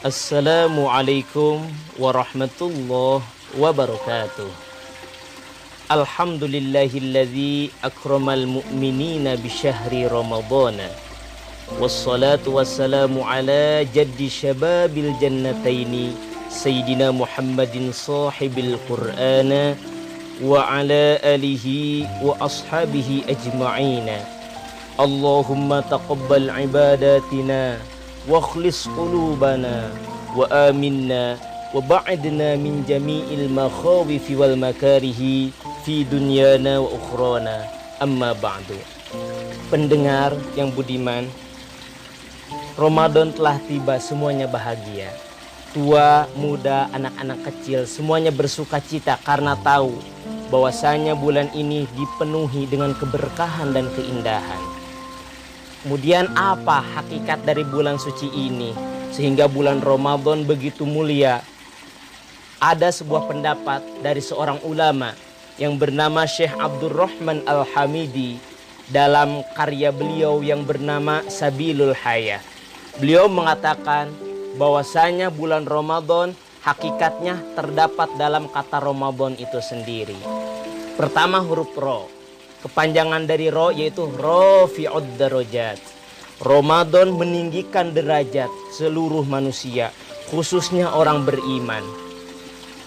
Assalamualaikum warahmatullahi wabarakatuh. Alhamdulillahilladzi akramal mu'minina bisyahri ramadana. Wassalatu wassalamu ala jaddi syababil jannataini Sayyidina Muhammadin sahibil qur'ana wa ala alihi wa ashabihi ajma'ina. Allahumma taqabbal ibadatina wa khlis qulubana wa aminna wa ba'idna min jami'il makhawifi wal makarihi fi dunyana wa ukhrana, amma ba'du. Pendengar yang budiman, Ramadan telah tiba, semuanya bahagia. Tua, muda, anak-anak kecil semuanya bersuka cita karena tahu bahwasanya bulan ini dipenuhi dengan keberkahan dan keindahan. Kemudian apa hakikat dari bulan suci ini sehingga bulan Ramadan begitu mulia? Ada sebuah pendapat dari seorang ulama yang bernama Syekh Abdurrahman Al-Hamidi dalam karya beliau yang bernama Sabilul Hayah. Beliau mengatakan bahwasanya bulan Ramadan hakikatnya terdapat dalam kata Ramadan itu sendiri. Pertama huruf Ro. Kepanjangan dari Ro yaitu Rafi'ud Darajat. Ramadan meninggikan derajat seluruh manusia, khususnya orang beriman.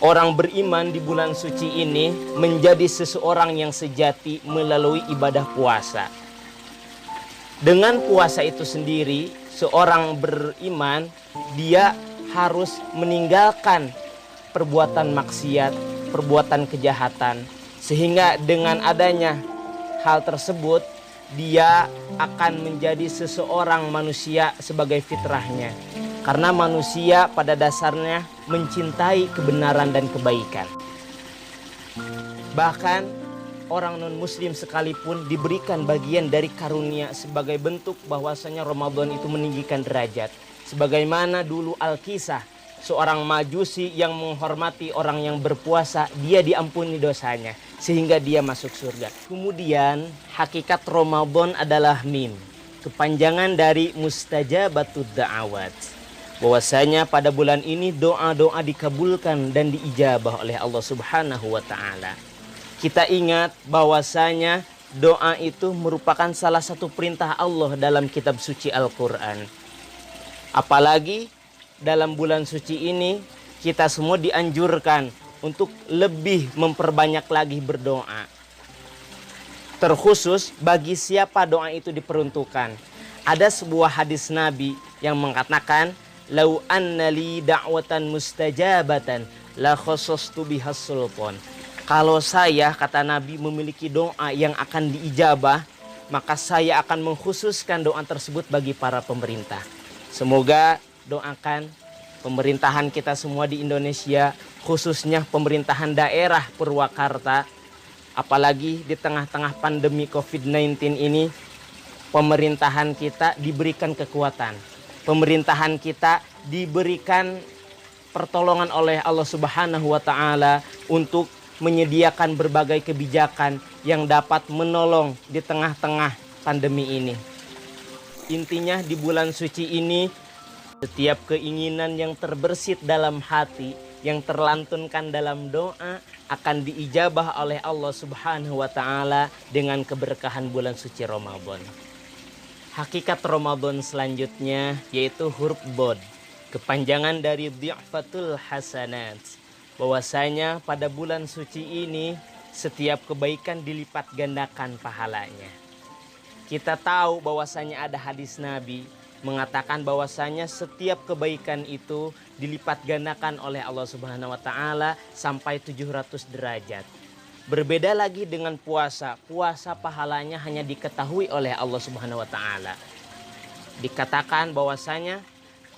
Orang beriman di bulan suci ini menjadi seseorang yang sejati melalui ibadah puasa. Dengan puasa itu sendiri, seorang beriman dia harus meninggalkan perbuatan maksiat, perbuatan kejahatan, sehingga dengan adanya hal tersebut dia akan menjadi seseorang manusia sebagai fitrahnya, karena manusia pada dasarnya mencintai kebenaran dan kebaikan. Bahkan orang non muslim sekalipun diberikan bagian dari karunia sebagai bentuk bahwasanya Ramadan itu meninggikan derajat. Sebagaimana dulu Al-Kisah, seorang majusi yang menghormati orang yang berpuasa, dia diampuni dosanya sehingga dia masuk surga. Kemudian hakikat Ramadan adalah mim, kepanjangan dari mustajabatud da'awat, bahwasanya pada bulan ini doa-doa dikabulkan dan diijabah oleh Allah Subhanahu wa taala. Kita ingat bahwasanya doa itu merupakan salah satu perintah Allah dalam kitab suci Al-Qur'an. Apalagi dalam bulan suci ini kita semua dianjurkan untuk lebih memperbanyak lagi berdoa. Terkhusus bagi siapa doa itu diperuntukkan. Ada sebuah hadis Nabi yang mengatakan, "Lau anna li da'watan mustajabatan la khassastu bihas sultan." Kalau saya, kata Nabi, memiliki doa yang akan diijabah, maka saya akan mengkhususkan doa tersebut bagi para pemerintah. Semoga doakan pemerintahan kita semua di Indonesia, khususnya pemerintahan daerah Purwakarta, apalagi di tengah-tengah pandemi COVID-19 ini, pemerintahan kita diberikan kekuatan. Pemerintahan kita diberikan pertolongan oleh Allah Subhanahu wa taala untuk menyediakan berbagai kebijakan yang dapat menolong di tengah-tengah pandemi ini. Intinya di bulan suci ini, setiap keinginan yang terbersit dalam hati, yang terlantunkan dalam doa, akan diijabah oleh Allah Subhanahu wa taala dengan keberkahan bulan suci Ramadan. Hakikat Ramadan selanjutnya yaitu huruf Bod, kepanjangan dari Dhi'fatul Hasanat, bahwasanya pada bulan suci ini setiap kebaikan dilipat gandakan pahalanya. Kita tahu bahwasanya ada hadis Nabi mengatakan bahwasanya setiap kebaikan itu dilipat gandakan oleh Allah Subhanahu wa taala sampai 700 derajat. Berbeda lagi dengan puasa. Puasa pahalanya hanya diketahui oleh Allah Subhanahu wa taala. Dikatakan bahwasanya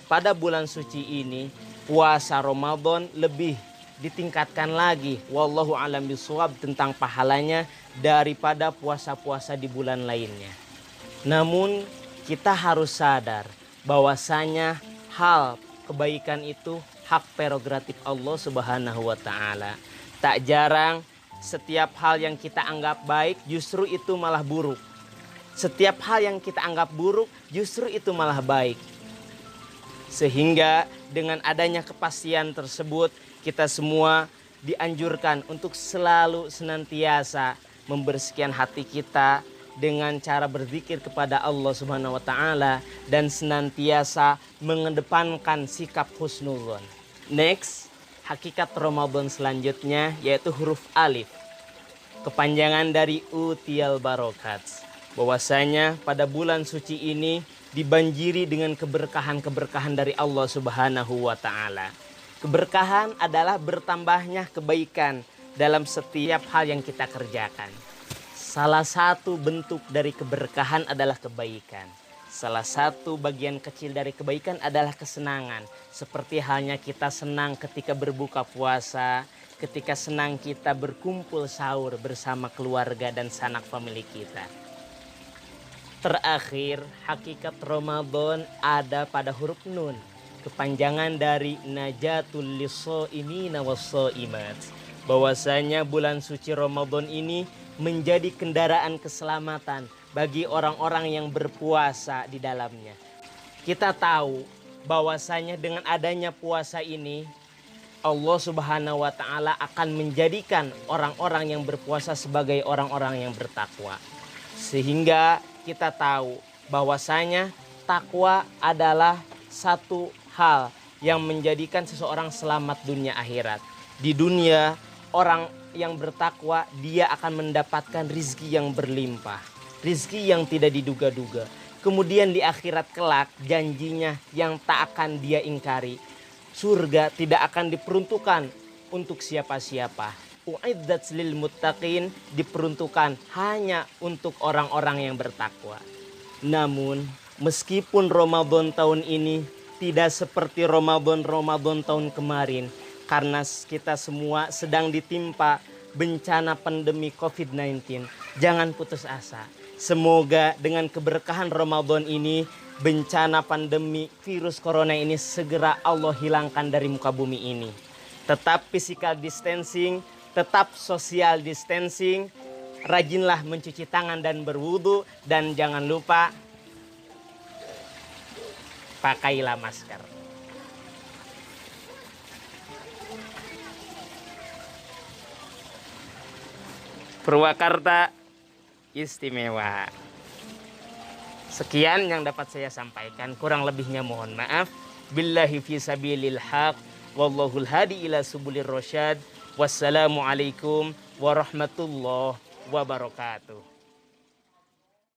pada bulan suci ini puasa Ramadan lebih ditingkatkan lagi, wallahu alam bisawab, tentang pahalanya daripada puasa-puasa di bulan lainnya. Namun kita harus sadar bahwasanya hal kebaikan itu hak prerogatif Allah Subhanahu wa taala. Tak jarang setiap hal yang kita anggap baik justru itu malah buruk. Setiap hal yang kita anggap buruk justru itu malah baik. Sehingga dengan adanya kepastian tersebut, kita semua dianjurkan untuk selalu senantiasa membersihkan hati kita dengan cara berzikir kepada Allah Subhanahu wa taala dan senantiasa mengedepankan sikap husnudzon. Next, hakikat Ramadan selanjutnya yaitu huruf alif. Kepanjangan dari Utiyal Barokat. Bahwasanya pada bulan suci ini dibanjiri dengan keberkahan-keberkahan dari Allah Subhanahu wa taala. Keberkahan adalah bertambahnya kebaikan dalam setiap hal yang kita kerjakan. Salah satu bentuk dari keberkahan adalah kebaikan. Salah satu bagian kecil dari kebaikan adalah kesenangan. Seperti halnya kita senang ketika berbuka puasa, ketika senang kita berkumpul sahur bersama keluarga dan sanak famili kita. Terakhir, hakikat Ramadan ada pada huruf nun. Kepanjangan dari Najatul Lissoimina Wassoimat. Bahwasanya bulan suci Ramadan ini menjadi kendaraan keselamatan bagi orang-orang yang berpuasa di dalamnya. Kita tahu bahwasanya dengan adanya puasa ini, Allah Subhanahu wa taala akan menjadikan orang-orang yang berpuasa sebagai orang-orang yang bertakwa. Sehingga kita tahu bahwasanya takwa adalah satu hal yang menjadikan seseorang selamat dunia akhirat. Di dunia, orang yang bertakwa dia akan mendapatkan rizki yang berlimpah, rizki yang tidak diduga-duga. Kemudian di akhirat kelak janjinya yang tak akan dia ingkari. Surga tidak akan diperuntukkan untuk siapa-siapa. Uiddat lil muttaqin diperuntukkan hanya untuk orang-orang yang bertakwa. Namun meskipun Ramadan tahun ini tidak seperti Ramadan tahun kemarin, karena kita semua sedang ditimpa bencana pandemi COVID-19, jangan putus asa. Semoga dengan keberkahan Ramadan ini, bencana pandemi virus corona ini segera Allah hilangkan dari muka bumi ini. Tetap physical distancing, tetap social distancing, rajinlah mencuci tangan dan berwudu, dan jangan lupa pakailah masker. Purwakarta istimewa. Sekian yang dapat saya sampaikan, kurang lebihnya mohon maaf. Billahi fi sabilil haq, wallahul hadi ila subulir rasyad. Wassalamualaikum warahmatullahi wabarakatuh.